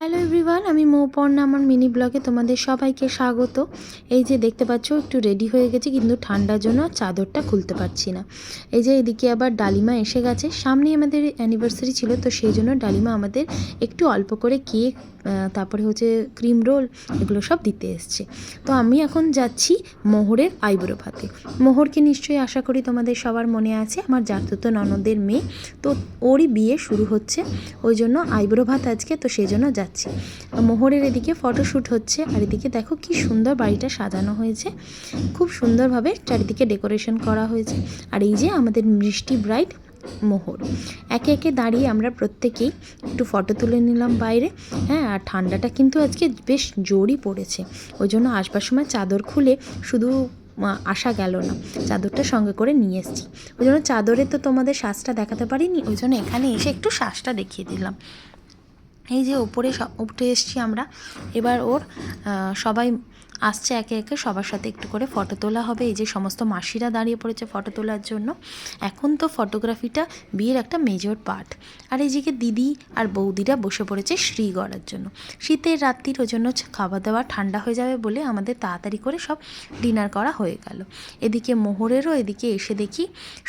Hello everyone, আমি মৌপর্ণা। আমার mini ব্লগে তোমাদের সবাইকে স্বাগত। এই যে দেখতে পাচ্ছ, একটু রেডি হয়ে গেছি, কিন্তু ঠান্ডার জন্য চাদরটা খুলতে পারছি না। এই যে এদিকে আবার ডালিমা এসে গেছে, সামনে আমাদের অ্যানিভার্সারি ছিল, তো সেই জন্য ডালিমা আমাদের একটু অল্প করে কেক, তারপরে হচ্ছে ক্রিম রোল, এগুলো সব দিতে এসছে। তো আমি এখন যাচ্ছি মোহরের আইবুড়ো ভাতে। মোহরকে নিশ্চয়ই আশা করি তোমাদের সবার মনে আছে, আমার জাতুতো ননদের মেয়ে, তো ওরই বিয়ে শুরু হচ্ছে, ওই জন্য আইবুড়ো ভাত আজকে, তো সেই জন্য যাচ্ছি। মোহরের এদিকে ফটোশ্যুট হচ্ছে, আর এদিকে দেখো কি সুন্দর বাড়িটা সাজানো হয়েছে, খুব সুন্দরভাবে চারিদিকে ডেকোরেশন করা হয়েছে। আর এই যে আমাদের মিষ্টি ব্রাইড মোহর, একে একে দাঁড়িয়ে আমরা প্রত্যেকেই একটু ফটো তুলে নিলাম বাইরে। হ্যাঁ, আর ঠান্ডাটা কিন্তু আজকে বেশ জোরই পড়েছে, ওই জন্য আসবার সময় চাদর খুলে শুধু আসা গেল না, চাদরটা সঙ্গে করে নিয়ে এসেছি। ওই জন্য চাদরে তো তোমাদের শ্বাসটা দেখাতে পারিনি, ওই জন্য এখানে এসে একটু শ্বাসটা দেখিয়ে দিলাম। এই যে ওপরে উঠে এসেছি আমরা, এবার ওর সবাই আসছে একে একে, সবার সাথে একটু করে ফটো তোলা হবে। এই যে সমস্ত মাসিরা দাঁড়িয়ে পড়েছে ফটো তোলার জন্য। এখন তো ফটোগ্রাফিটা বিয়ের একটা মেজর পার্ট। আর এই যে দিদি আর বৌদিরা বসে পড়েছে শ্রী গড়ার জন্য। শীতের রাত্রির, ওই জন্য খাওয়া দাওয়া ঠান্ডা হয়ে যাবে বলে আমাদের তাড়াতাড়ি করে সব ডিনার করা হয়ে গেল। এদিকে মোহরেরও এদিকে এসে দেখি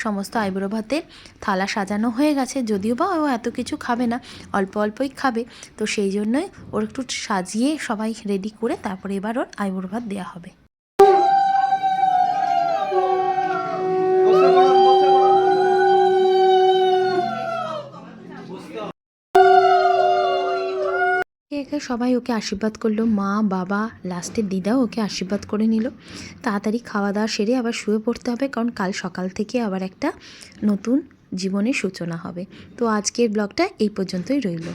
সমস্ত আইবুড়ো ভাতের থালা সাজানো হয়ে গেছে, যদিও বা ও এত কিছু খাবে না, অল্প অল্পই খাবে, তো সেই জন্যই ওর একটু সাজিয়ে সবাই রেডি করে তারপরে এবার ওর আইবুড়ো ভাত দেওয়া হবে। একে সবাই ওকে আশীর্বাদ করলো, মা বাবা, লাস্টের দিদাও ওকে আশীর্বাদ করে নিল। তাড়াতাড়ি খাওয়া দাওয়া সেরে আবার শুয়ে পড়তে হবে, কারণ কাল সকাল থেকে আবার একটা নতুন জীবনের সূচনা হবে। তো আজকের ব্লগটা এই পর্যন্তই রইল।